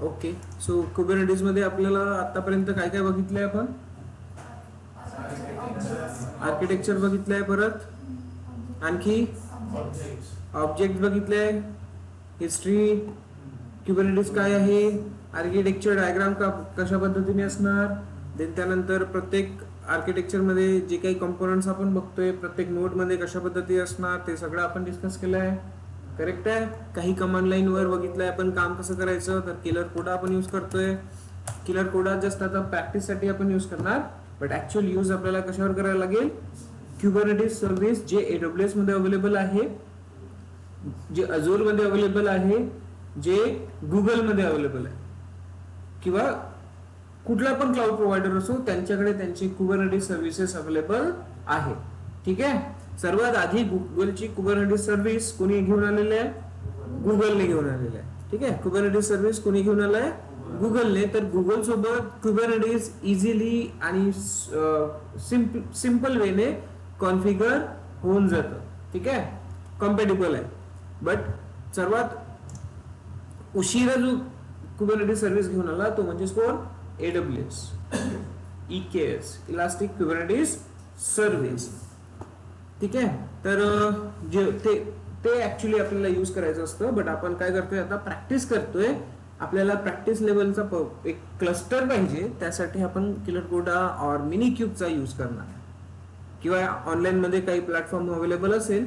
Okay. So Kubernetes मध्ये आपल्याला आतापर्यंत काय काय बघितलंय आपण? आर्किटेक्चर बघितलंय, परत आणखी ऑब्जेक्ट बघितले, हिस्ट्री, क्युबरनेटिस काय आहे, आर्किटेक्चर डायग्राम कशा पद्धतीने असणार, देन त्यानंतर प्रत्येक आर्किटेक्चर मध्ये जे काही कंपोनंट्स आपण बघतोय प्रत्येक नोड मध्ये कशा पद्धती असणार ते सगळं आपण डिस्कस केलं आहे. करेक्ट आहे. काही कमांड लाईन वर बघितलंय आपण काम कसं करायचं. तर किलर कोडा आपण यूज करतोय. किलर कोडा जस्ट आता प्रॅक्टिस साठी आपण यूज करणार, बट ऍक्च्युअल यूज आपल्याला कशावर करायला लागेल? क्युबरनेटिस सर्व्हिस जे AWS मध्ये अवेलेबल आहे, जे अझूर मध्ये अवेलेबल आहे, जे गुगल मध्ये अवेलेबल आहे, किंवा कुठला पण क्लाउड प्रोव्हायडर असो त्यांच्याकडे त्यांची कुबरनेटिस सर्व्हिसेस अवेलेबल आहे. ठीक आहे. सर्वात आधी गुगलची कुबरनेटिस सर्व्हिस कोणी घेऊन आलेली आहे? गुगलने घेऊन आलेली आहे. ठीक आहे. कुबरनेटिस सर्व्हिस कोणी घेऊन आलाय? गुगलने. तर गुगल सोबत कुबरनेटिस इझिली आणि सिंपल वेने कॉन्फिगर होऊन जातं. ठीक आहे. कॉम्पॅटिबल आहे. बट सर्वात उशिरा जो कुबरनेटिस सर्व्हिस घेऊन आला तो म्हणजे कोण? AWS, EKS, elastic Kubernetes service. ठीक आहे. तर जे ते ऍक्च्युली आपल्याला यूज करायचं असतं, बट आपण काय करतोय आता? प्रॅक्टिस करतोय. आपल्याला प्रॅक्टिस लेवलचा एक क्लस्टर पाहिजे, त्यासाठी आपण किलर कोडा और मिनी क्यूबचा यूज करणार, किंवा ऑनलाईन मध्ये काही प्लॅटफॉर्म अवेलेबल असेल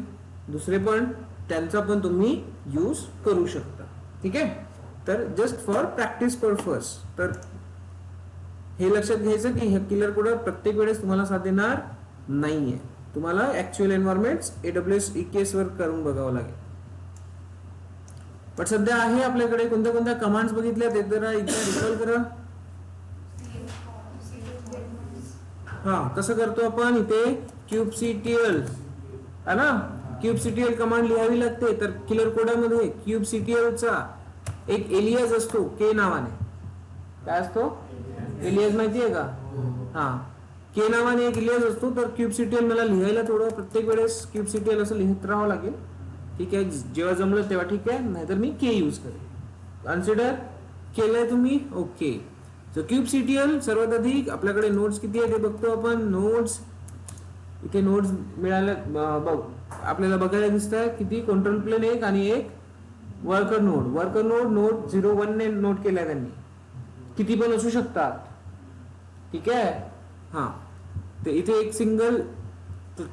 दुसरे पण, त्यांचा पण तुम्ही यूज करू शकता. ठीक आहे. तर जस्ट फॉर प्रॅक्टिस पर्पज. तर हे लक्षात घ्यायचं की हे किलर कोडा प्रत्येक वेळेस तुम्हाला साथ देणार नाहीये. तुम्हाला ऍक्च्युअल एन्व्हायरमेंट्स AWS EKS वर करून बघावं लागेल. पण सध्या आहे आपल्याकडे कोणत्या कोणत्या कमांड्स बघितल्या ते जरा एकदा रिकॉल करा. हा, कसं करतो आपण? इथे kubectl है ना, kubectl कमांड लिहावी लागते. तर किलर कोडामध्ये kubectl चा एक एलियास असतो के नावाने. काय असतो? एलियास माहिती आहे का? हा, के नावाने एक एलियास असतो. तर kubectl मला लिहायला थोडं प्रत्येक वेळेस kubectl असं लिहित राहावं लागेल. ठीक आहे. जेव्हा जमलं तेव्हा ठीक आहे, नाहीतर मी के यूज करेन. कन्सिडर केलंय तुम्ही? ओके. सो kubectl सर्वात आधी आपल्याकडे नोड्स किती आहे ते बघतो आपण. नोड्स इथे नोड्स मिळाले बघ, आपल्याला बघायला दिसत आहे किती? कंट्रोल प्लेन एक आणि एक वर्कर नोड. वर्कर नोड 01 ने नोट केलाय त्यांनी. किती पण असू शकतात. ठीक आहे. हा, तर इथे एक सिंगल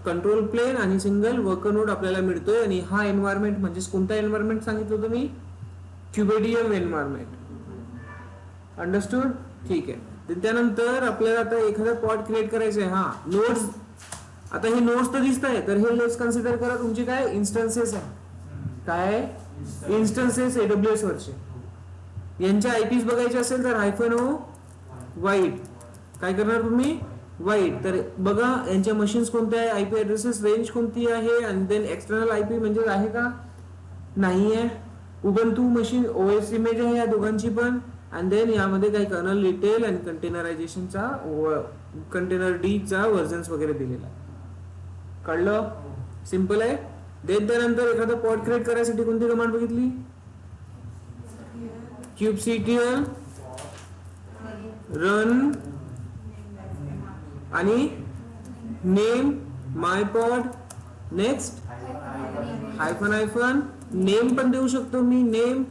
कंट्रोल प्लेन आणि सिंगल वर्कर नोड आपल्याला मिळतोय. आणि हा एन्व्हायरमेंट म्हणजे कोणता एन्व्हायरमेंट सांगितलं तुम्ही? क्युबेडियम एन्व्हायरमेंट. अंडरस्टूड? ठीक आहे. त्यानंतर आपल्याला आता एखादा पॉड क्रिएट करायचं आहे. हा, नोड्स. आता हे नोड्स तर दिसत आहे, तर हे लेट्स कन्सिडर करा तुमचे काय? इन्स्टन्सेस आहे. काय? इन्स्टन्सेस AWS वरचे. यांच्या IPs बघायचे असेल तर -o वाईट. काय करणार तुम्ही? वाईट. तर बघा यांच्या मशीन्स कोणत्या आहे, IP ऍड्रेसेस रेंज कोणती आहे, आणि देन एक्सटर्नल IP म्हणजे आहे का? नाही आहे. उबंतू मशीन OS इमेज आहे या दोघांची पण. आणि देन यामध्ये काही कर्नल डिटेल आणि कंटेनरायझेशनचा कंटेनर D चा व्हर्जन्स वगैरे दिलेला. कळलं? सिंपल आहे. देन त्यानंतर एखादा पॉड क्रिएट करायसाठी कोणती कमांड बघितली? kubectl रन आणि नेम मायपॉड. नेक्स्ट हायफन नेम पण देऊ शकतो मी. नेम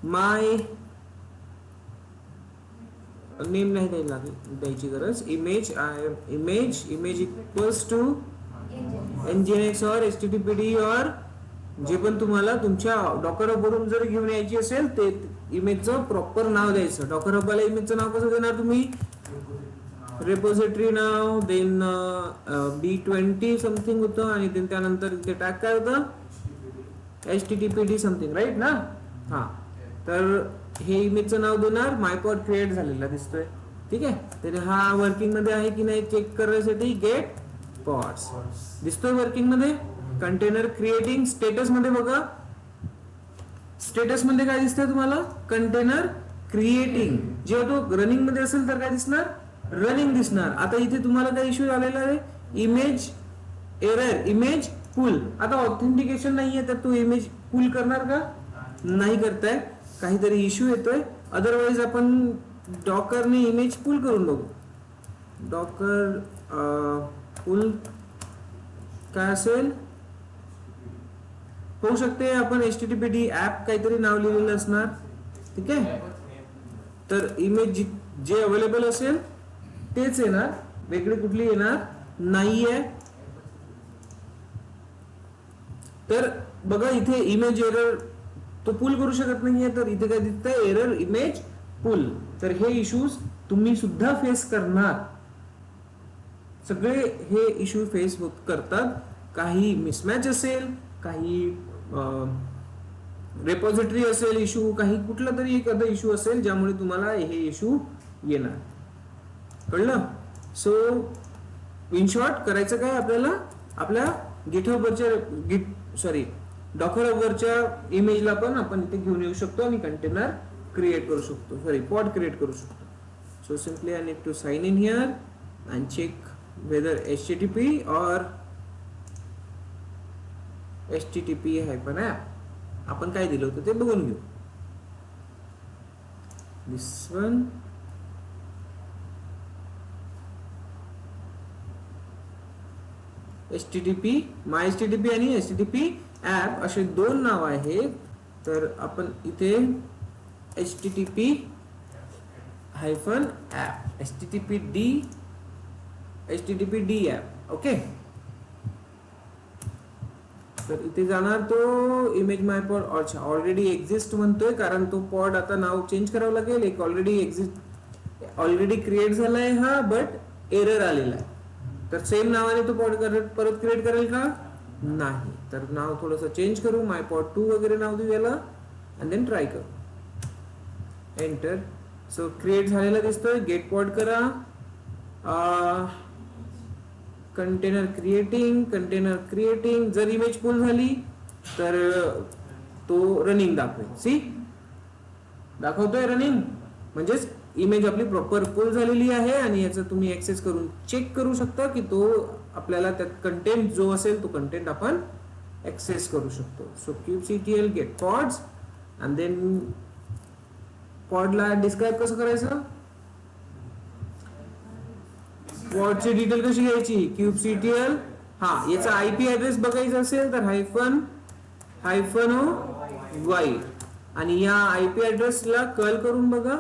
माय नेम नाही द्यायची गरज. Image image equals to nginx or httpd और जे पण तुम्हाला तुमच्या डॉकर हब वरून जर घेऊन यायची असेल ते इमेजचं प्रॉपर नाव द्यायचं. डॉकर हबला इमेजचं नाव कसं देणार तुम्ही? रेपोजिटरी नाव, देन B20 समथिंग होतं, आणि देन त्यानंतर इथे टॅग काय होतं? httpd समथिंग, राईट ना? हा, तर हे इमेजचं नाव देणार. मायपॉड क्रिएट झालेला दिसतोय. ठीक आहे. तर हा वर्किंग मध्ये आहे की नाही चेक करण्यासाठी गेट पॉड्स दिसतोय वर्किंग मध्ये. कंटेनर क्रिएटिंग स्टेटस मध्ये बघा. स्टेटस मध्ये काय दिसतंय तुम्हाला? Container creating. जेव्हा तो रनिंग मध्ये असेल तर काय दिसणार? रनिंग दिसणार. आता इथे तुम्हाला काय इश्यू आलेला आहे? इमेज एरर, इमेज पुल. आता ऑथेंटिकेशन नाहीये तर तो इमेज पुल करणार का? नाही करताय. काहीतरी इश्यू येतोय. अदरवाईज आपण डॉकरने इमेज पुल करून बघू. डॉकर पुल काय असेल होऊ शकते. आपण HTTPD ऍप काहीतरी नाव लिहिलेलं असणार. ठीक आहे. तर इमेज जे अवेलेबल असेल तेच येणार, वेगळी कुठली येणार नाहीये. तर बघा इथे इमेज एरर तो पुल करू शकत नाहीये. तर इथे काय दिसतंय एरर इमेज पुल. तर हे इश्यूज तुम्ही सुद्धा फेस करणार. सगळे हे इश्यू फेस करतात. काही मिसमॅच असेल, काही रेपॉझिटरी असेल इश्यू, काही कुठला तरी एखादा इश्यू असेल ज्यामुळे तुम्हाला हे इश्यू येणार. कळलं. सो इन शॉर्ट करायचं काय आपल्याला, आपल्या गिटहबवरच्या डॉकर हबवरच्या इमेजला पण आपण इथे घेऊन येऊ शकतो आणि कंटेनर क्रिएट करू शकतो, पॉड क्रिएट करू शकतो. So simply I need to sign in here and check whether HTTP or HTTP-app आपण काय दिलं होतं ते बघून घेऊ. दिस वन HTTP, MyHTTP आणि HTTP ऍप असे दोन नाव आहेत. तर आपण इथे HTTP-app HTTPD ऍप ओके. तर इथे जाणार तो इमेज माय पॉड ऑलरेडी एक्झिस्ट म्हणतोय, कारण तो पॉड आता नाव चेंज करावं लागेल. एक ऑलरेडी क्रिएट झालाय हा, बट एरर आलेला आहे. तर सेम नावाने तो पॉड परत क्रिएट करेल का नाही. तर नाव थोडंसं चेंज करू, माय पॉड 2 वगैरे नाव देऊ याला अँड देन ट्राय करू. एंटर. सो क्रिएट झालेला दिसतोय. गेट पॉड करा. Container creating. जर इमेज पुल झाली तर तो रनिंग दाखवेल. सी दाखवतोय रनिंग, म्हणजेच इमेज आपली प्रॉपर पुल झालेली आहे. आणि याचं तुम्ही ऍक्सेस करून चेक करू शकता की तो आपल्याला त्यात कंटेंट जो असेल तो कंटेंट आपण ऍक्सेस करू शकतो. So kubectl get pods and then पॉडला डिस्क्राईब कसं करायचं, पॉडची डिटेल कशी घ्यायची, kubectl. हा याचा IP ऍड्रेस बघायचा असेल तर -o वाईड आणि या IP ऍड्रेसला कर्ल करून बघा.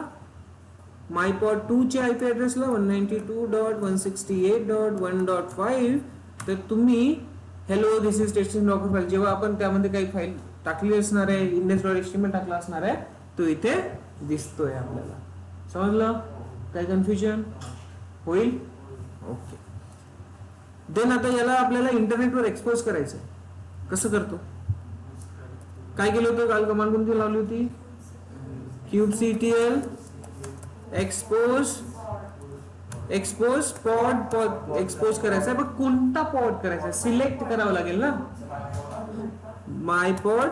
मायपॉड 2 च्या IP ऍड्रेसला 192.168.1.5. तर तुम्ही hello this is testing Docker file जेव्हा आपण त्यामध्ये काही फाईल टाकली असणार आहे, index.html टाकला असणार आहे, तो इथे दिसतोय आपल्याला. समजलं. काय कन्फ्युजन होईल. ओके. देन आता याला आपल्याला इंटरनेटवर एक्सपोज करायचं. कसं करतो, काय केलं होतं काल, कमांड कोणती लावली होती, kubectl एक्सपोज पॉड एक्सपोज करायचा. पण कोणता पॉड करायचा सिलेक्ट करावं लागेल ना. मायपॉड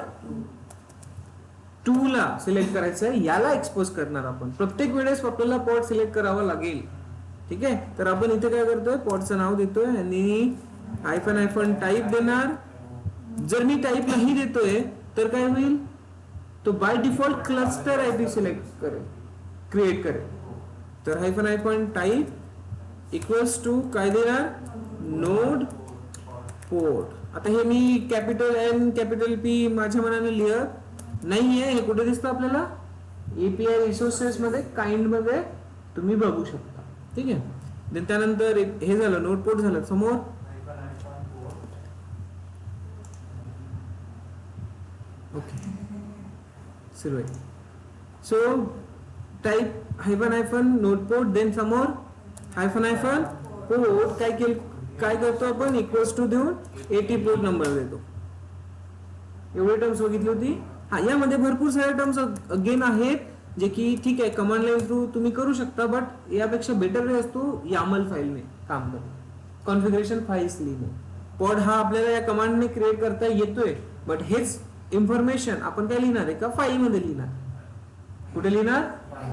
2 ला सिलेक्ट करायचं, याला एक्सपोज करणार आपण. प्रत्येक वेळेस आपल्याला पॉड सिलेक्ट करावं लागेल. ठीक आहे. तर आपण इथे काय करतोय, पॉडचं नाव देतोय आणि हायफन टाईप देणार. जर मी टाईप नाही देतोय तर काय होईल, तो by default cluster IP select करेल, क्रिएट करेल. तर हायफन टाईप इक्वल्स टू काय देणार, नोड पोर्ट. आता हे मी कॅपिटल N कॅपिटल P माझ्या मनाने लिहत नाहीये. हे कुठे दिसतं आपल्याला, API रिसोर्सेस मध्ये काइंड मध्ये तुम्ही बघू शकता. ठीक आहे. त्यानंतर हे झालं, नोड पोर्ट झालं. समोर ओके सुरू आहे. So type hyphen node port, then समोर हायफन पोर्ट काय करतो आपण, इक्वल्स टू देऊन 80 पोर्ट नंबर देतो. एवढे टर्म्स बघितली होती. हा यामध्ये भरपूर सारे टर्म्स अगेन आहेत जे की ठीक आहे कमांड लाईन थ्रू तुम्ही करू शकता, बट यापेक्षा बेटर वे असतो YAML फाईलने काम करणे, कॉन्फिगरेशन फाईल्स लिहिणे. पॉड हा आपल्याला या कमांडने क्रिएट करता येतोय, बट हेच इन्फॉर्मेशन आपण काय लिहिणार, एका फाईल मध्ये लिहिणार. कुठे लिहिणार,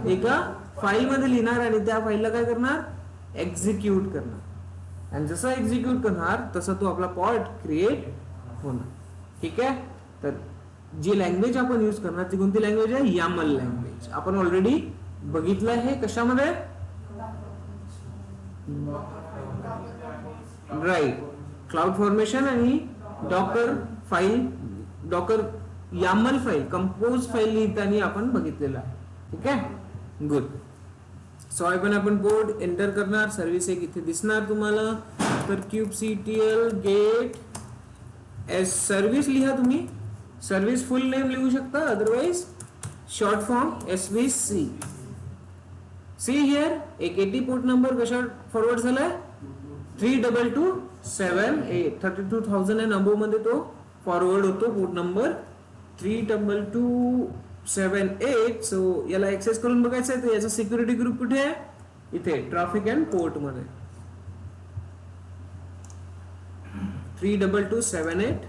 एका फाईल मध्ये लिहिणार आणि त्या फाईलला काय करणार, एक्झिक्यूट करणार. आणि जसं एक्झिक्यूट करणार तसं तो आपला पॉड क्रिएट होणार. ठीक आहे. तर जी लँग्वेज आपण यूज करणार ती कोणती लँग्वेज आहे? YAML language. आपण ऑलरेडी बघितलं आहे कशामध्ये? राईट, क्लाउड फॉर्मेशन आणि Docker file, Docker YAML file, compose file लिहिताना आपण बघितलेलं आहे. ठीक आहे, गुड. सो आपण पोर्ट एंटर करणार, सर्व्हिस एक इथे दिसणार तुम्हाला. तर kubectl गेट एस सर्व्हिस लिहा तुम्ही. सर्व्हिस फुल नेम लिहू शकता, otherwise short form SVC. See here एक 80 पोर्ट नंबर कशा फॉरवर्ड झालाय? 3278, 32,000 आणि अबोव मध्ये तो फॉरवर्ड होतो पोर्ट नंबर 3278. सो याला ऍक्सेस करून बघायचं आहे. तर याचा सिक्युरिटी ग्रुप कुठे आहे? इथे ट्रॅफिक अँड पोर्ट मध्ये 32278.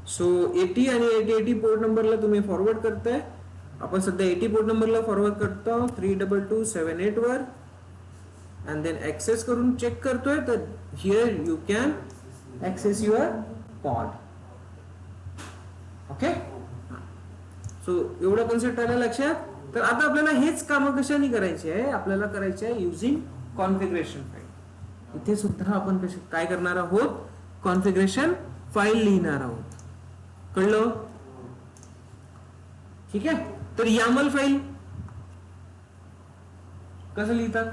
सो 80 आणि 80 पोर्ट नंबरला तुम्ही फॉरवर्ड करताय. आपण सध्या 80 पोर्ट नंबरला फॉरवर्ड करतो 32278 वर, and then access करून चेक करतोय. तर here you can access your pod. Okay, so एवढा कन्सेप्ट आला लक्षात. तर आता आपल्याला हेच काम कशाने करायचे आहे? आपल्याला करायचे आहे युजिंग कॉन्फिगरेशन फाईल. इथे सुद्धा आपण काय करणार आहोत? कॉन्फिगरेशन फाईल लिहिणार आहोत. कळलं? ठीक आहे. तर YAML फाईल कसं लिहितात?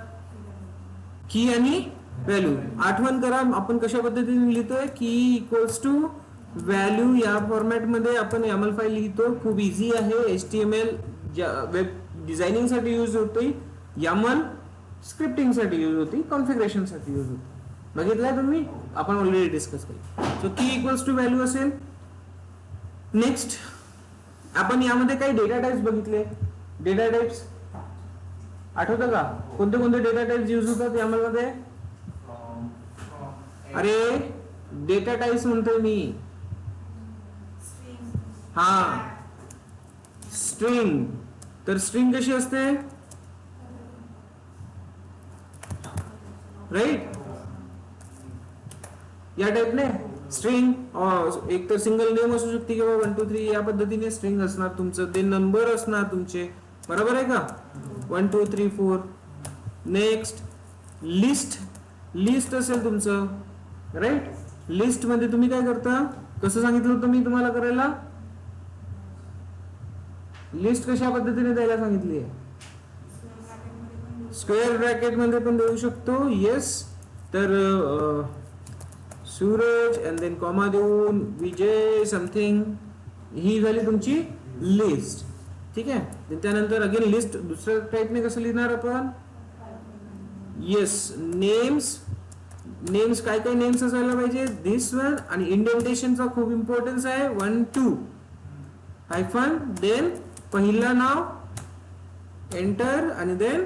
की आणि व्हॅल्यू. आठवण करा आपण कशा पद्धतीने लिहितोय? की इक्वल्स टू व्हॅल्यू या फॉर्मॅट मध्ये आपण YAML फाईल लिहितो. खूप इझी आहे. HTML वेब डिझायनिंग साठी यूज होते, YAML स्क्रिप्टिंग साठी यूज होती, कॉन्फिगरेशन साठी यूज होती. बघितलंय तुम्ही? आपण ऑलरेडी डिस्कस केलं. सो की इक्वल्स टू व्हॅल्यू असेल. नेक्स्ट आपण यामध्ये काही डेटा टाइप्स बघितले. डेटा टाइप्स आठवतं का? कोणते कोणते डेटा टाइप्स यूज होतात YAML मध्ये? अरे डेटा टाइप्स म्हणतोय मी. हा, स्ट्रिंग. तर स्ट्रिंग कशी असते? राईट, या टाइपने स्ट्रिंग एक तर सिंगल नेम असू शकते किंवा 1 2 3 या पद्धतीने स्ट्रिंग असणार तुमचं. ते नंबर असणार तुमचे, बरोबर आहे का? 1 2 3 4. Next list. लिस्ट असेल तुमचं, राईट. लिस्ट मध्ये तुम्ही काय करता? कसं सांगितलं होतं मी तुम्हाला करायला? लिस्ट कशा पद्धतीने द्यायला सांगितली आहे? स्क्वेअर ब्रॅकेट मध्ये पण देऊ शकतो. येस. तर सूरज अँड देन कॉमा देऊन विजय समथिंग, ही झाली तुमची लिस्ट. ठीक आहे. त्यानंतर अगेन लिस्ट दुसऱ्या टाइपने कसं लिहिणार आपण? Yes, names. नेम्स काय काय नेम्स असायला पाहिजे? दिस वन. आणि इंडेंटेशनचा खूप इम्पॉर्टन्स आहे. 1 2 हायफन, देन पहिलं नाव एंटर आणि देन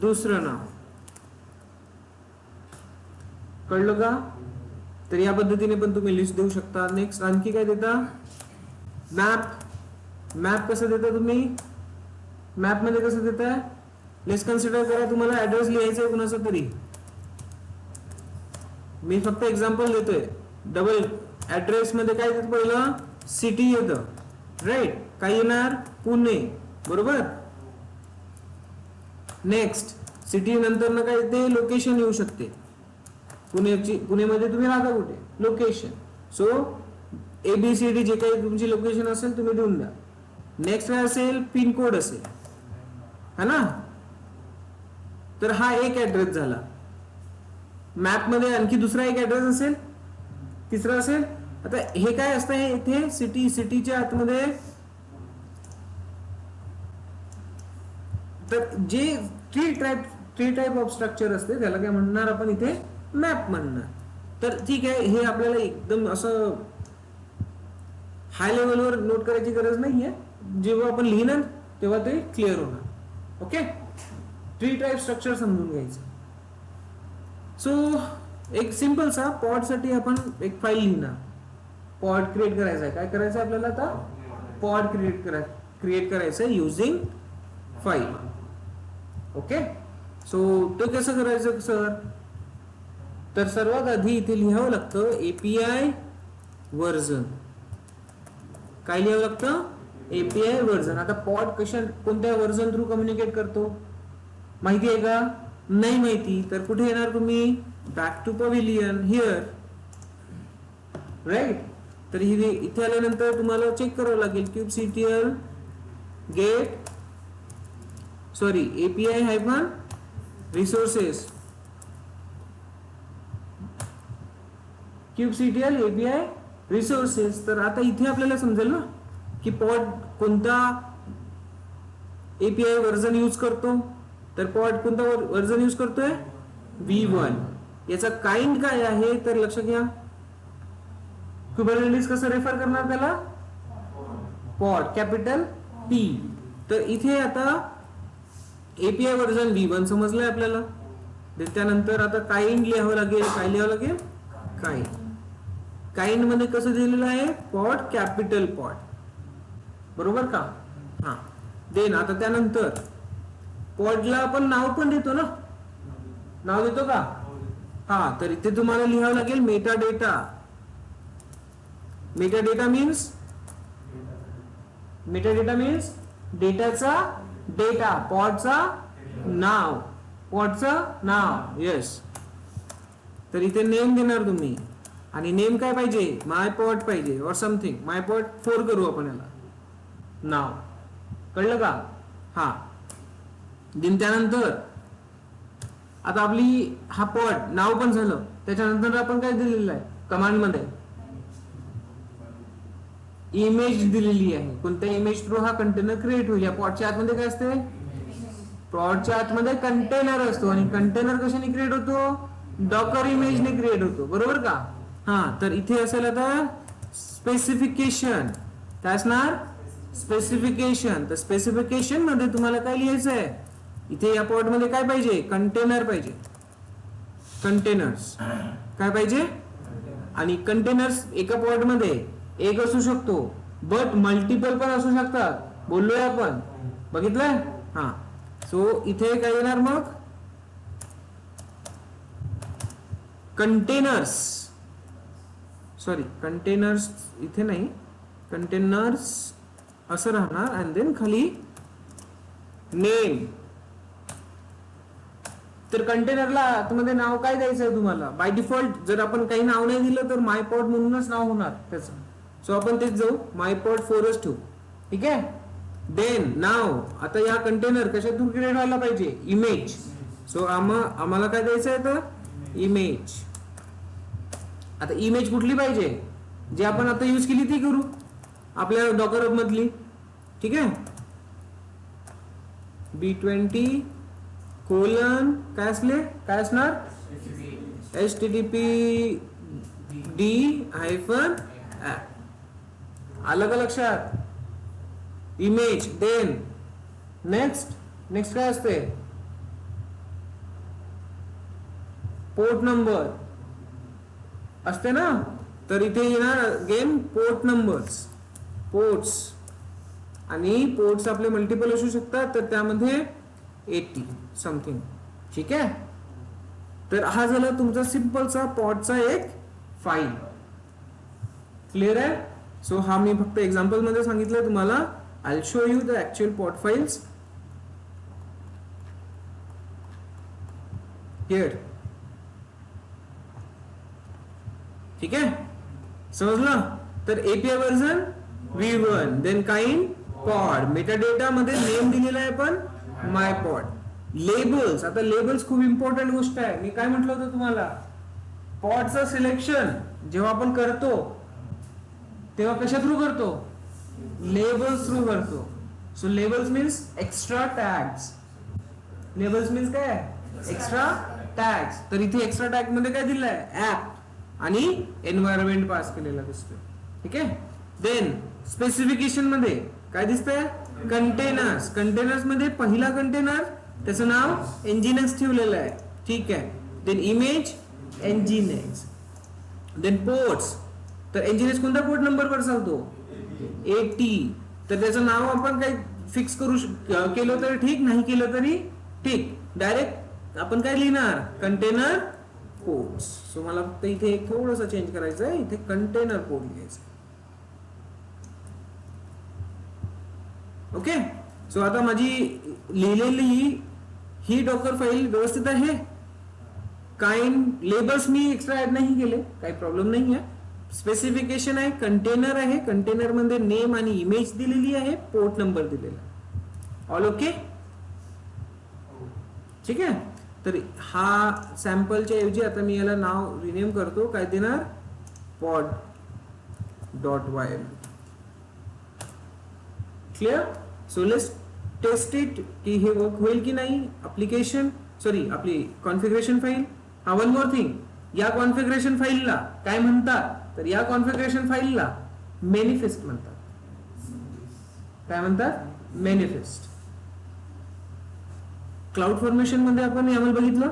दुसरं नाव. कळलं का? तर या पद्धतीने पण तुम्ही लिस्ट देऊ शकता. नेक्स्ट आणखी काय देता? मॅप. मॅप कसं देता तुम्ही? मॅप मध्ये कसं देताय? लेट्स कन्सिडर करा तुम्हाला ऍड्रेस लिहायचा आहे कुणाचा तरी. मी फक्त एक्झाम्पल देतोय. डबल ऍड्रेस मध्ये काय येतं? पहिलं सिटी येतं, राईट. काय येणार? पुणे, बरोबर. नेक्स्ट सिटी नंतर ना काय येते? लोकेशन येऊ शकते. पुणेमध्ये तुम्ही राहता कुठे? लोकेशन. सो ABCD जे काही तुमची लोकेशन असेल तुम्ही देऊन द्या. नेक्स्ट काय असेल? पिन कोड असेल, है ना. तर हा एक ऍड्रेस झाला. मॅप मध्ये आणखी दुसरा एक ऍड्रेस असेल, तिसरा असेल. आता हे काय असतं? हे इथे सिटी, सिटीच्या आतमध्ये तर जे ट्री टाइप ऑफ स्ट्रक्चर असते त्याला काय म्हणणार आपण? इथे मॅप म्हणणार. तर ठीक आहे, हे आपल्याला एकदम असं हाय लेवलवर नोट करायची गरज नाहीये. जेव्हा आपण लिहिणार तेव्हा ते क्लिअर होणार. ओके, ट्री टाइप स्ट्रक्चर समजून घ्यायचं. सो एक सिंपल सा पॉड साठी आपण एक फाईल लिहिणार. पॉड क्रिएट करायचा आहे. काय करायचं आपल्याला आता? पॉड क्रिएट करायचं आहे युजिंग फाईल. ओके, सो ते कसं करायचं सर? तर सर्वात आधी इथे लिहावं लागतं API व्हर्जन. काय लिहावं लागतं? API version. आता पॉड कोणत्या व्हर्जन थ्रू कम्युनिकेट करतो माहिती आहे का? नाही माहिती. तर कुठे येणार तुम्ही? Back to pavilion here, right. तर इथे आल्यानंतर तुम्हाला चेक करावं लागेल kubectl get API hyphen resources, kubectl API resources. तर आता इथे आपल्याला समजेल ना की पॉड कोणता एपीआय व्हर्जन यूज करतो. तर पॉड कोणता व्हर्जन यूज करतोय? V1. याचा काइंड काय आहे तर लक्ष घ्या. कुबरनेटिस कसं रेफर करणार त्याला? Pod capital P. तर इथे आता एपीआय व्हर्जन V1 समजलंय आपल्याला. त्यानंतर आता काइंड लिहावं लागेल. काय लिहावं लागेल? काइंड. काइंड मध्ये कसं दिलेलं आहे? पॉड कॅपिटल पॉड, बरोबर का? हा. देन आता त्यानंतर पॉडला आपण नाव पण देतो ना, नाव देतो का? हा. तर इथे तुम्हाला लिहावं लागेल Meta data. Meta data means डेटाचा डेटा, पॉडचं नाव. येस. तर इथे नेम देणार तुम्ही, आणि नेम काय पाहिजे? माय पॉड पाहिजे और समथिंग. माय पॉड 4 करू आपण याला नाव. कळलं का? हा. दिन त्यानंतर आता आपली हा पॉड नाव पण झालं. त्याच्यानंतर आपण काय दिलेलं आहे कमांड मध्ये? इमेज दिलेली आहे. कोणत्या इमेज थ्रू हा कंटेनर क्रिएट होईल? या पॉडच्या आतमध्ये काय असते? पॉडच्या आतमध्ये कंटेनर असतो, आणि कंटेनर कशाने क्रिएट होतो? डॉकर इमेजने क्रिएट होतो, बरोबर का? हा. तर इथे असेल आता स्पेसिफिकेशन. काय असणार? स्पेसिफिकेशन. तर स्पेसिफिकेशन मध्ये तुम्हाला काय लिहायचं आहे? इथे या पॉड मध्ये काय पाहिजे? कंटेनर पाहिजे. कंटेनर्स काय पाहिजे? आणि कंटेनर्स एका पॉड मध्ये एक असू शकतो, बट मल्टिपल पण असू शकतात. बोललोय आपण, बघितलंय? हा. सो इथे काय येणार मग? कंटेनर्स इथे नाही, कंटेनर्स असं राहणार. अँड देन खाली नेम. तर कंटेनरला आतमध्ये नाव काय द्यायचं आहे तुम्हाला? बाय डिफॉल्ट जर आपण काही नाव नाही दिलं तर माय पॉड म्हणूनच नाव होणार त्याचं. सो आपण तेच जाऊ, माय पॉड 4च ठेवू. ठीक आहे. देन नाव. आता या कंटेनर कशातून क्रिएट व्हायला पाहिजे? इमेज. सो आम्हाला काय द्यायचं आहे तर? इमेज. आता इमेज कुठली पाहिजे? जे आपण आता यूज केली ती करू आपल्या डॉकर मधली. ठीक आहे. B20 कोलन काय असणार? HTTP D- आलं का लक्षात? इमेज. देन नेक्स्ट काय असते? पोर्ट नंबर असते ना. तर इथे येणार अगेन पोर्ट नंबर्स, पोर्ट्स. आणि पोर्ट्स आपले मल्टिपल असू शकतात. तर त्यामध्ये 80 समथिंग. ठीक आहे. तर हा झाला तुमचा सिंपलचा पॉडचा एक फाईल. क्लिअर आहे? सो हा मी फक्त एक्झाम्पल मध्ये सांगितलं तुम्हाला. I show you the actual pod files here. ठीक आहे. समजलं? तर एपीआय व्हर्जन V1, देन काइंड पॉड. मेटा डेटा मध्ये नेम दिलेला आहे पण माय पॉड. लेबल्स. आता लेबल्स खूप इम्पॉर्टंट गोष्ट आहे. मी काय म्हटलं होतं तुम्हाला? पॉडचं सिलेक्शन जेव्हा आपण करतो तेव्हा कशा थ्रू करतो? लेबल्स थ्रू करतो. So labels means extra tags. Labels means काय? Extra tags. तर इथे एक्स्ट्रा टॅग मध्ये काय दिलंय? ऍप आणि एन्व्हायरमेंट पास केलेला दिसतोय. ठीक आहे. देन स्पेसिफिकेशन मध्ये काय दिसतंय? कंटेनर्स. कंटेनर्स मध्ये पहिला कंटेनर त्याचं नाव एनजीनेक्स ठेवलेलं आहे. ठीक आहे. Then image nginx. Then ports. तर एनजीनेक्स कोणत्या पोर्ट नंबर वर चालतो? 80. तर त्याचं नाव आपण काही फिक्स केलं तर ठीक, नाही केलं तरी ठीक. डायरेक्ट आपण काय लिहिणार? Container ports. सो मला फक्त इथे एक थोडंसं चेंज करायचं आहे. इथे कंटेनर पोर्ट लिहायचं. ओके. सो आता माझी लिहिलेली ही डॉकर फाईल व्यवस्थित आहे. काइंड लेबल्स मी एक्स्ट्रा ऍड नाही केले, काही प्रॉब्लेम नाही आहे. स्पेसिफिकेशन आहे, कंटेनर आहे, कंटेनर मध्ये नेम आणि इमेज दिलेली आहे, पोर्ट नंबर दिलेला आहे. All okay. ठीक आहे. तर हा सॅम्पलच्या ऐवजी आता मी याला नाव रिनेम करतो. काय देणार? pod dot Y. Clear. So let's test it की हे वर्क होईल की नाही. अप्लिकेशन सॉरी आपली कॉन्फिगरेशन फाईल. हा वन मोर थिंग, या कॉन्फिगरेशन फाईलला काय म्हणतात? तर या कॉन्फिगरेशन फाईलला मॅनिफेस्ट म्हणतात. काय म्हणतात? मॅनिफेस्ट. क्लाउड फॉर्मेशन मध्ये आपण यामध्ये बघितलं,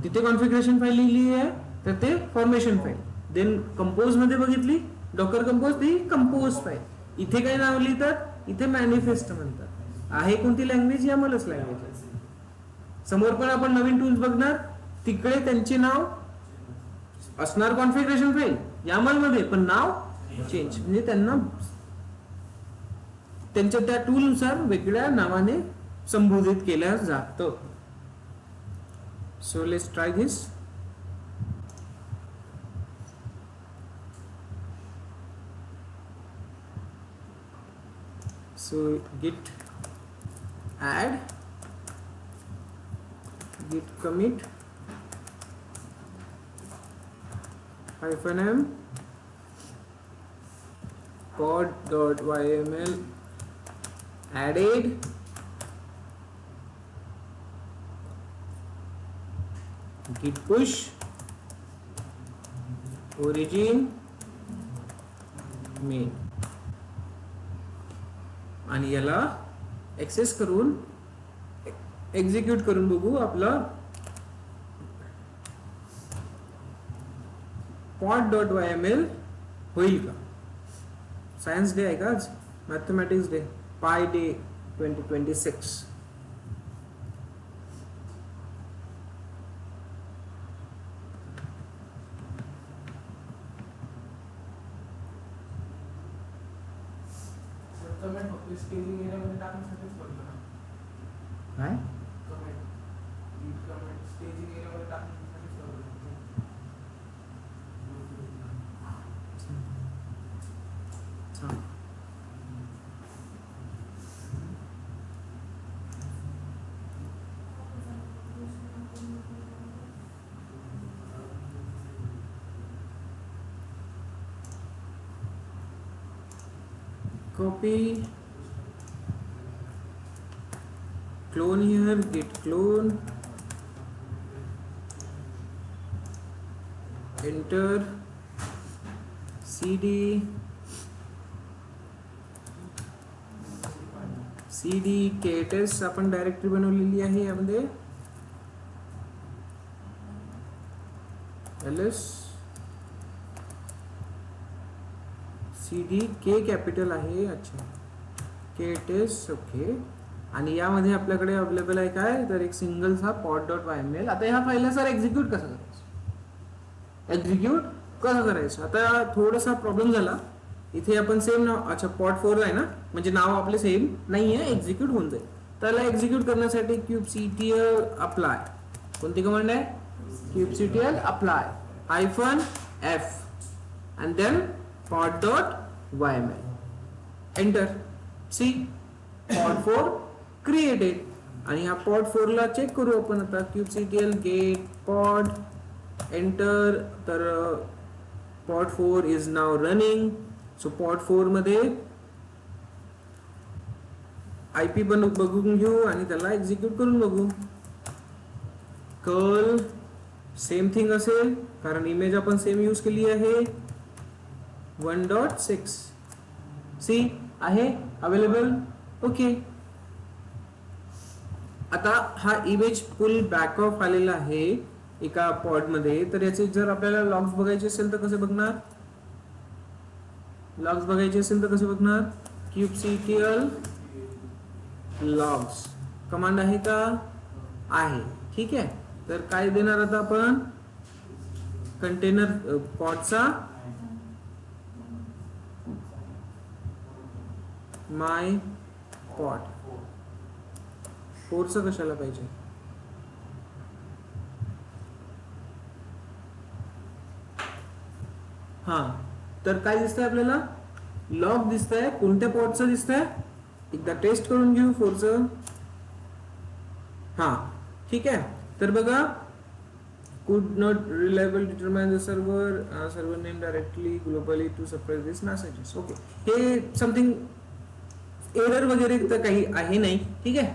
तिथे कॉन्फिगरेशन फाईल लिहिली आहे, तर ते फॉर्मेशन फाईल. देन कंपोज मध्ये बघितली, डॉकर कंपोज, ती कंपोज फाईल. इथे काय नाव लिहितात? इथे मॅनिफेस्ट म्हणतात. आहे कोणती लँग्वेज? यामलच लँग्वेज आहे. समोर पण आपण नवीन टूल्स बघणार, तिकडे त्यांचे नाव असणार कॉन्फिगरेशन फाईल यामल मध्ये, पण नाव चेंज, म्हणजे त्यांना त्यांच्या त्या टूल नुसार वेगळ्या नावाने संबोधित केलं जातं. So let's try this. So git add, git commit -m pod.yml added git push origin main. आणि याला एक्सेस करून एक्झिक्यूट करून बघू आपला pod.yml होईल का. सायन्स डे आहे का आज? मॅथमॅटिक्स डे, पाय डे 2026. स्टेजिंग एरियामध्ये टाकण्यासाठीच करतो ना. काय? कमेंट स्टेजिंग एरियामध्ये टाकण्यासाठीच करतो. Copy, clone here, git clone, enter cd ktest आपण डायरेक्टरी बनवलेली आहे यामध्ये. ls cd k कॅपिटल आहे. अच्छा, ktest. ओके. आणि यामध्ये आपल्याकडे अवेलेबल आहे काय? तर एक सिंगल सा pod.yml. आता ह्या फाईलला सर एक्झिक्यूट कसं करायचं? एक्झिक्यूट कसं करायचं? आता थोडासा प्रॉब्लेम झाला. इथे आपण सेम नाव, अच्छा pod4 आहे ना, म्हणजे नाव आपले सेम नाही आहे, एक्झिक्यूट होऊन जाईल. त्याला एक्झिक्यूट करण्यासाठी kubectl अप्लाय, कोणती कमांड आहे? kubectl apply -f and then pod.yml. Enter. See pod4 created. आणि ह्या pod4 ला चेक करू आपण आता. kubectl get pod, enter. तर pod4 is now running. So pod4 मध्ये IP बघून घेऊ आणि त्याला एक्झिक्यूट करून बघू. कर्ल सेम थिंग असेल, कारण इमेज आपण सेम यूज केली आहे. 1.6 सी आहे अवेलेबल. ओके. आता हा इमेज फुल बॅक ऑफ आलेला आहे एका पॉड मध्ये. तर याचे जर आपल्याला लॉग्स बघायचे असेल तर कसे बघणार? लॉग्स बघायचे असेल तर कसे बघणार? kubectl logs कमांड आहे का? आहे. ठीक आहे. तर काय देणार आता आपण? कंटेनर पॉडचा my पॉट. फोरचं कशाला पाहिजे? हा, तर काय दिसतंय आपल्याला? लॉग दिसतंय. कोणत्या पॉटचं दिसतंय? एकदा टेस्ट करून घेऊ फोरचं. हा, ठीक आहे. तर बघा, could not reliable determine the server name directly globally to suppress these messages. Okay, हे समथिंग एरर वगैरे तर काही आहे नाही. ठीक आहे.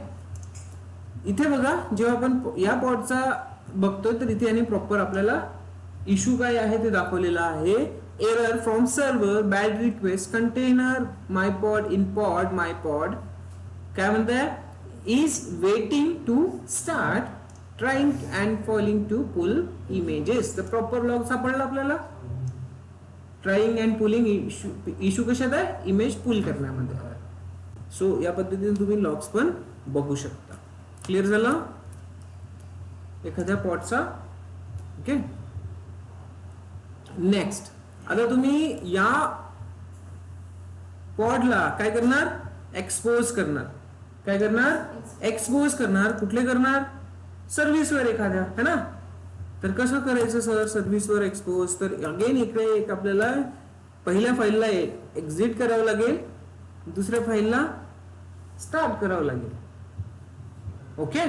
इथे बघा, जेव्हा आपण या पॉडचा बघतोय तर इथे आणि प्रॉपर आपल्याला इश्यू काय आहे ते दाखवलेलं आहे. Error from server, bad request, container my pod in pod my pod काय म्हणताय? Is waiting to start trying and failing to pull images. तर प्रॉपर लॉग सापडला आपल्याला. ट्राईंग अँड पुलिंग इश्यू कशात आहे? इमेज पुल करण्यामध्ये. सो या पद्धतीने तुम्ही लॉग्स पण बघू शकता. क्लिअर झालं एखाद्या पॉटचा? ओके. नेक्स्ट, आता तुम्ही या पॉडला काय करणार? एक्सपोज करणार. काय करणार? एक्सपोज करणार. कुठले करणार? सर्व्हिसवर एखाद्या, है ना. तर कसं करायचं सर सर्व्हिसवर एक्सपोज? तर अगेन इकडे एक आपल्याला पहिल्या फाईलला एक्झिट करावं लागेल, दुसऱ्या फाईलला स्टार्ट करावं लागेल. ओके.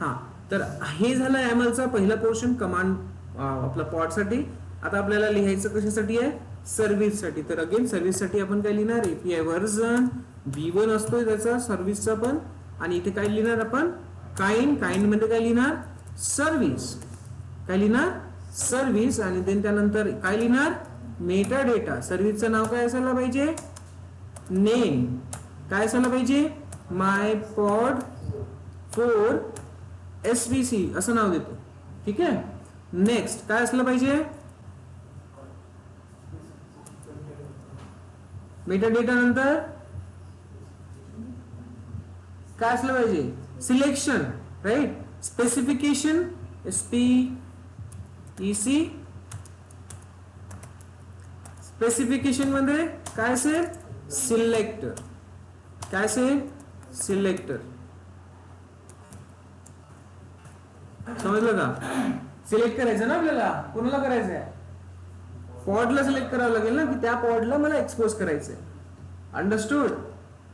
हा, तर हे झालं एमएलचा पहिला पोर्शन कमांड आपला पॉडसाठी. आता आपल्याला लिहायचं कशासाठी आहे? सर्व्हिससाठी. तर अगेन सर्व्हिससाठी आपण काय लिहिणार? एपीआय व्हर्जन V1 असतोय त्याचा सर्व्हिसचा पण. आणि इथे काय लिहिणार आपण? काइंड मध्ये काय लिहिणार? सर्व्हिस. काय लिहिणार? सर्व्हिस. आणि देन त्यानंतर काय लिहिणार? Meta data. सर्व्हिसचं नाव काय असायला पाहिजे? नेम. काय असायला पाहिजे? माय पॉड 4 SVC असं नाव देतो. ठीक आहे. नेक्स्ट काय असलं पाहिजे? मेटा डेटा नंतर काय असलं पाहिजे? Selection, right. Specification SPEC. Specification मध्ये काय असेल? सिलेक्टर. काय असेल? सिलेक्टर. समजलं का? सिलेक्ट करायचं ना आपल्याला. कोणाला करायचं आहे? पॉडला सिलेक्ट करावं लागेल ना, की त्या पॉडला मला एक्सपोज करायचंय. अंडरस्टूड?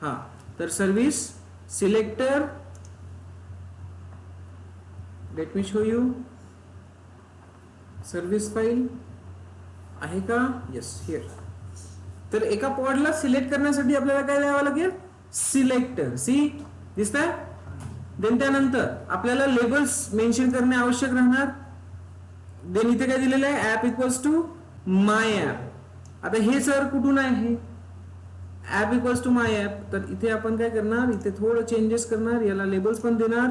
हा, तर service selector. Let me show you. Service file आहे का? Yes, here. तर एका पॉडला सिलेक्ट करण्यासाठी आपल्याला काय द्यावं लागेल? सिलेक्टर. सी दिसतंय? देन त्यानंतर आपल्याला लेबल्स मेन्शन करणे आवश्यक राहणार. देन इथे काय दिलेलं आहे? App equals to my app. आता हे सर कुठून आहे? App equals to my app. तर इथे आपण काय करणार? इथे थोडं चेंजेस करणार. याला लेबल्स पण देणार.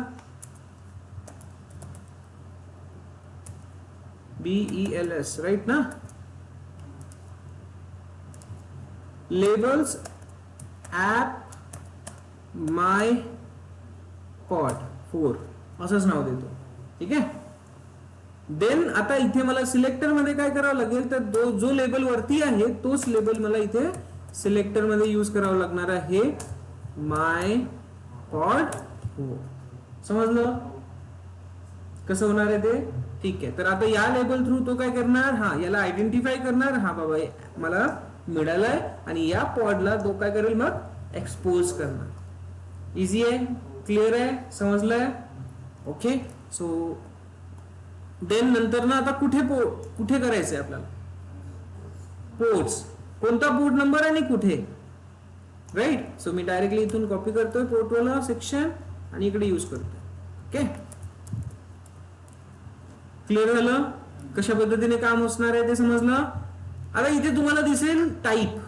BELS, राईट ना. लेबल्स ऍप माय पॉड 4 असंच नाव देतो. ठीक आहे. देन आता इथे मला सिलेक्टर मध्ये काय करावं लागेल? तर जो लेबल वरती आहे तोच लेबल मला इथे सिलेक्टर मध्ये यूज करावं लागणार आहे. माय पॉड 4. समजलं कसं होणार आहे ते? ठीक आहे. तर आता या लेबल थ्रू तो काय करणार? हा, याला आयडेंटिफाय करणार. हा बाबा मला मिळालाय. आणि या पॉडला तो काय करेल? मग एक्सपोज करणार. इझी आहे. क्लिअर आहे. समजलंय? ओके. सो देन नंतर ना आता कुठे करायचंय आपल्याला? पोर्ट्स. कोणता पोर्ट नंबर आणि कुठे? राईट. सो मी डायरेक्टली इथून कॉपी करतोय पोर्टवाला सेक्शन आणि इकडे यूज करतोय. ओके. क्लिअर झालं? कशा पद्धतीने काम असणार आहे ते समजलं. आता इथे तुम्हाला दिसेल टाईप.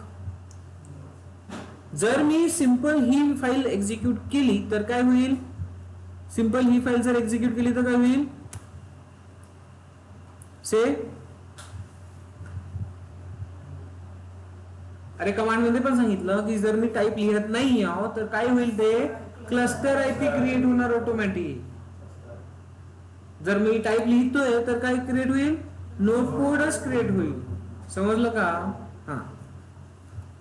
जर मी सिंपल ही फाईल एक्झिक्यूट केली तर काय होईल? सिंपल ही फाईल जर एक्झिक्यूट केली तर काय होईल? से अरे कमांड मध्ये पण सांगितलं की जर मी टाईप लिहत नाही आहो तर काय होईल? ते क्लस्टर आयपी क्रिएट होणार ऑटोमॅटिक. जर मी टाईप लिहितोय तर काय क्रिएट होईल? नोटपोडच क्रिएट होईल. समजलं का? हा.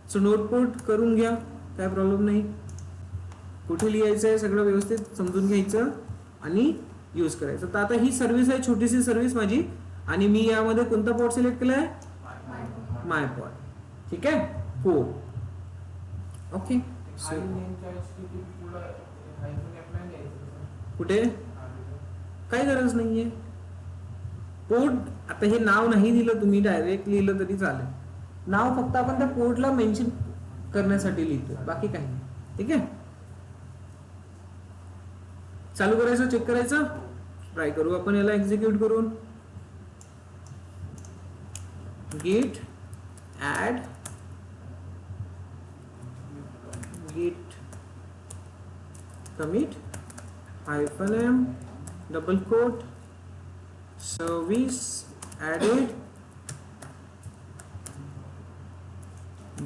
सो नोटपोड करून घ्या, काय प्रॉब्लेम नाही. कुठे लिहायचं आहे सगळं व्यवस्थित समजून घ्यायचं आणि यूज करायचं. तर आता ही सर्व्हिस आहे, छोटीशी सर्व्हिस माझी, आणि मी यामध्ये कोणता पोर्ट सिलेक्ट केलाय? माय पॉड. ठीक आहे, हो. ओके, खाली नेमच्या HTTP पुढं हायफन F नाही द्यायचं. कुठे काही गरज नाहीये. पोर्ट, आता हे नाव नाही दिलं तुम्ही, डायरेक्ट लिहिलं तरी चालेल. नाव फक्त आपण त्या पोर्टला मेन्शन करण्यासाठी लिहितो, बाकी काही नाही. ठीक आहे, चालू करायचं, चेक करायचं, ट्राय करू आपण याला एक्झिक्यूट करून. git add git commit -m double quote service added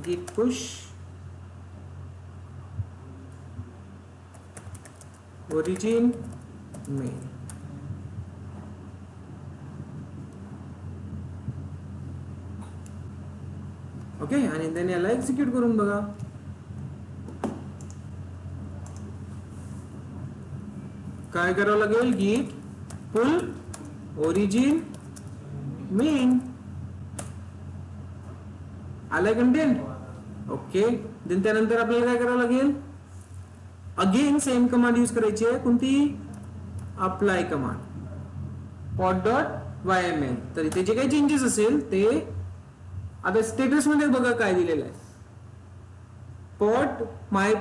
git push origin main. Okay, आणि then याला एक्झिक्यूट करून बघा. काय करावं लागेल? git pull origin main. आलाय कंटेंट? ओके, देन त्यानंतर आपल्याला काय करावं लागेल? अगेन सेम कमांड यूज करायची आहे. कोणती? Apply command pod.yml. तर इथे जे काही चेंजेस असेल ते आता स्टेटस मध्ये बघा काय दिलेलं आहे. pod my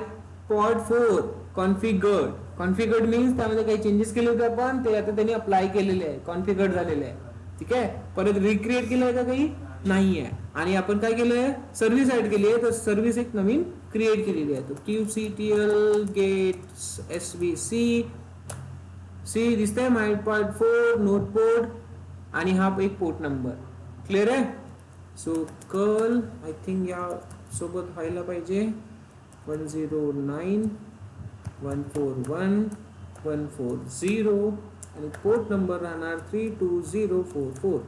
pod 4 configured means त्यामध्ये काही चेंजेस केले होते आपण, ते आता त्यांनी अप्लाय केलेले आहे, कॉन्फिगर्ड झालेले आहे. ठीक आहे, परत रिक्रिएट केलं आहे का? काही नाही आहे. आणि आपण काय केलंय? सर्व्हिस ऍड केली आहे, तर सर्व्हिस एक नवीन क्रिएट केलेली आहे. तो qctl get svc सी दिसतंय माय पॉड 4 नोट पोर्ट, आणि हा एक पोर्ट नंबर. क्लिअर आहे? सो कर्ल आय थिंक या सोबत व्हायला पाहिजे 109 141 140 आणि पोर्ट नंबर राहणार 32044.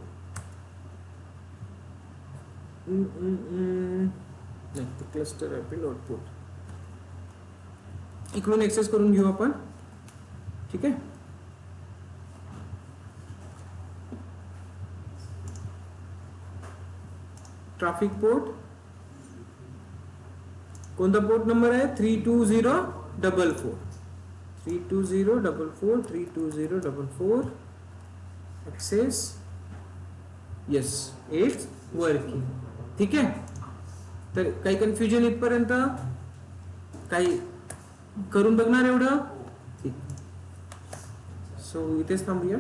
नाही, क्लस्टर आहे नोट पोर्ट. इकडून एक्सेस करून घेऊ आपण. ठीक आहे, ट्रॅफिक पोर्ट कोणता पोर्ट नंबर आहे? 32044 32044 32044. Access, yes, it's working. ठीक आहे, तर काही कन्फ्युजन इथपर्यंत? काही करून बघणार एवढं? ठीक, सो इथेच थांबूया.